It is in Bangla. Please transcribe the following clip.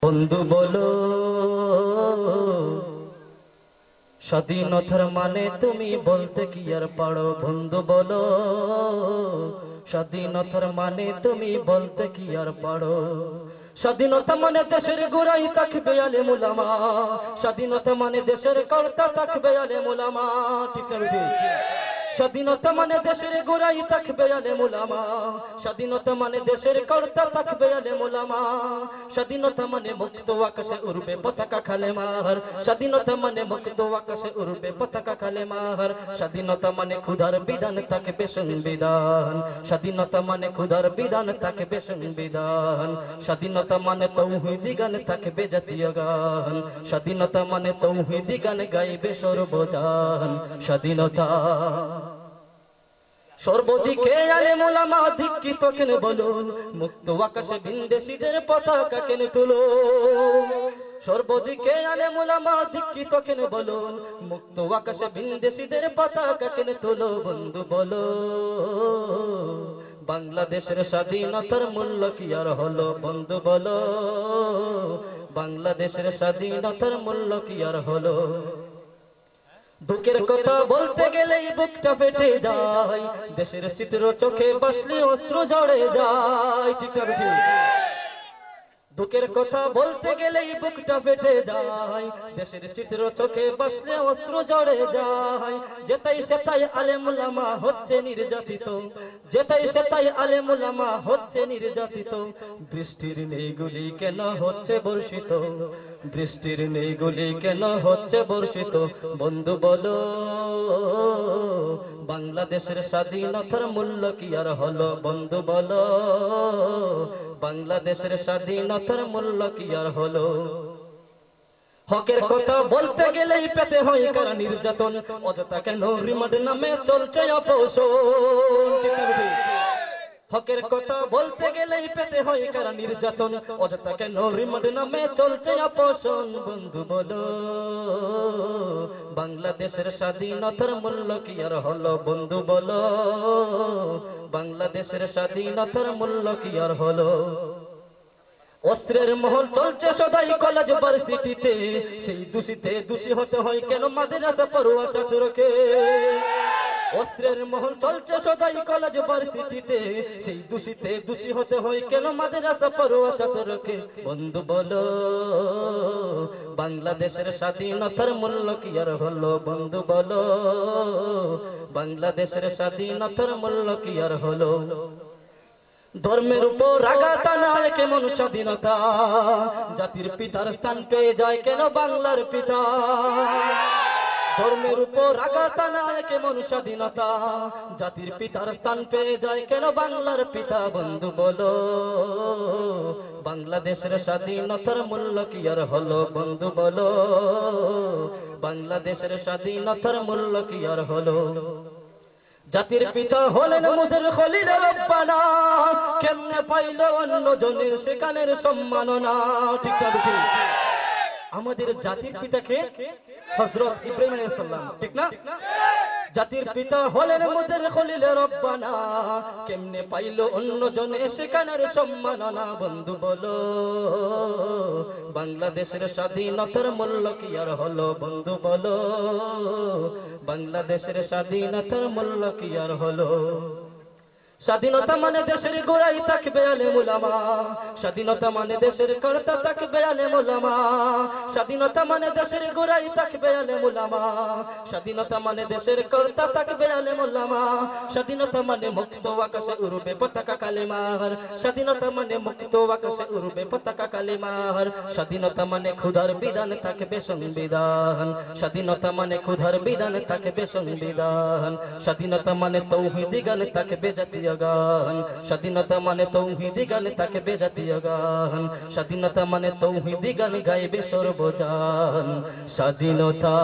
বন্ধু বলো স্বাধীনতার মানে তুমি বলতে কি আর পারো? বন্ধু বলো স্বাধীনতার মানে তুমি বলতে কি আর পারো? স্বাধীনতা মানে দেশের গোড়াই থাকবে আলেম উলামা, স্বাধীনতা মানে দেশের কর্তা থাকবে আলেম উলামা। ঠিক না বেঠিক? স্বাধীনতা মানে দেশের গোড়াই থাকবে আলেম উলামা, স্বাধীনতা মানে দেশের কর্তা থাকবে আলেম উলামা। স্বাধীনতা মানে মুক্ত আকাশে উড়বে পতাকা কালেমার, স্বাধীনতা মানে মুক্ত আকাশে উড়বে পতাকা কালেমার। স্বাধীনতা মানে ক্ষুধার বিধান থাকবে সংবিধান, স্বাধীনতা মানে ক্ষুধার বিধান থাকবে সংবিধান। স্বাধীনতা মানে তৌহিদি গান থাকবে জাতীয় গান, স্বাধীনতা মানে তৌহিদি গান গাইবে সর্বজন। স্বাধীনতা সর্বদিকে আলেম ওলামা দীক্ষিত কেন বলো, মুক্ত আকাশে বিন্দেশীদের পতাকা কেন তুলো? সর্বদিকে আলেম ওলামা দীক্ষিত কেন বলো, মুক্ত আকাশে বিন্দেশীদের পতাকা কেন তুলো? বন্ধু বলো বাংলাদেশের স্বাধীনতার মূল্য কি আর হলো? বন্ধু বলো বাংলাদেশের স্বাধীনতার মূল্য কি আর হলো? দুঃখের কথা বলতে গেলেই বুকটা ফেটে যায়, দেশের চিত্র চোখে বাসলি অস্ত্র ঝরে যায়। ঠিক না বেঠিক? দুঃখের কথা বলতে গেলেই বুকটা ফেটে যায়, দেশের চিত্র চোখে বাসলে অস্ত্র ঝরে যায়। যেতাই সেতাই আলেম উলামা হচ্ছে নির্যাতিত, যেতাই সেতাই আলেম উলামা হচ্ছে নির্যাতিত। বৃষ্টির নেই গুলি কেন হচ্ছে বর্ষিত, বৃষ্টির নেই গুলি কেন হচ্ছে বর্ষিত? বন্ধু বলো বাংলাদেশের স্বাধীনতার মূল্য কি আর হলো? বন্ধু বলো বাংলাদেশের স্বাধীনতার মূল্য কি আর হলো? হকের কথা বলতে গেলেই পেতে হয় কারা নির্যাতন, অযথা কেন রিমান্ড নামে চলছে অপশন। ঠিক না বেঠিক? হকের কথা বলতে গেলেই পেতে হয় কারা নির্যাতন, অযথা কেন রিমান্ড নামে চলছে অপশন। বন্ধু বলো বাংলাদেশের স্বাধীনতার মূল্য কি আর হলো? বন্ধু বলো বাংলাদেশের স্বাধীনতার মূল্য কি আর হলো? অস্ত্রের মহল চলছে সদাই কলেজ ভার্সিটিতে, সেই দোষীতে দোষী হতে হয় কেন মাদ্রাসা পড়ুয়া ছাত্রকে? অস্ত্রের মহল চলছে সদাই কলেজ ভার্সিটিতে, সেই দোষীতে দোষী হতে হয় কেন মাদ্রাসা পড়ুয়া ছাত্রকে? বন্ধু বলো বাংলাদেশের স্বাধীনতার মূল্য কি আর হলো? বন্ধু বলো বাংলাদেশের স্বাধীনতার মূল্য কি আর হলো? ধর্মের উপর আঘাত আনায় কেমন স্বাধীনতা, জাতির পিতার স্থান পেয়ে যায় কেন বাংলার পিতা? ধর্মের উপর আঘাত আনায় কেমন স্বাধীনতা, জাতির পিতার স্থান পেয়ে যায় কেন বাংলার পিতা? বন্ধু বলো বাংলাদেশের স্বাধীনতার মূল্য কি আর হলো? বন্ধু বলো বাংলাদেশের স্বাধীনতার মূল্য কি আর হলো? জাতির পিতা হলেন মুদের খলিল রব্বানা, কেমনে পাইল অন্য জনের সেখানের সম্মাননা? ঠিক না বেঠিক? আমাদের জাতির পিতাকে হযরত ইব্রাহিম আলাইহিস সালাম। ঠিক না? জাতির পিতা হলেন মুদের খলিল রব্বানা, কেমনে পাইল অন্য জনে সেখানের সম্মাননা? বন্ধু বলো বাংলাদেশের স্বাধীনতার মূল্য কি আর হলো? বন্ধু বলো বাংলাদেশের স্বাধীনতার মূল্য কি আর হলো? স্বাধীনতা মানে দেশের গোড়াই থাকবে আলেম উলামা, স্বাধীনতা মানে দেশের কর্তা থাকবে আলেম উলামা। স্বাধীনতা মানে দেশের গোড়াই থাকবে আলেম উলামা, স্বাধীনতা মানে দেশের কর্তা থাকবে আলেম উলামা। স্বাধীনতা মানে মুক্ত আকাশে উড়বে পতাকা কালেমার, স্বাধীনতা মানে মুক্ত আকাশে উড়বে পতাকা কালেমার। স্বাধীনতা মানে ক্ষুধার বিধান থাকবে সংবিধান, স্বাধীনতা মানে ক্ষুধার বিধান থাকবে সংবিধান। স্বাধীনতা মানে তৌহিদি গান থাকবে জাতীয় গান, স্বাধীনতা মানে তৌহিদি গান থাকবে জাতীয় গান। স্বাধীনতা মানে তৌহিদি গান গাইবে সর্বজন। স্বাধীনতা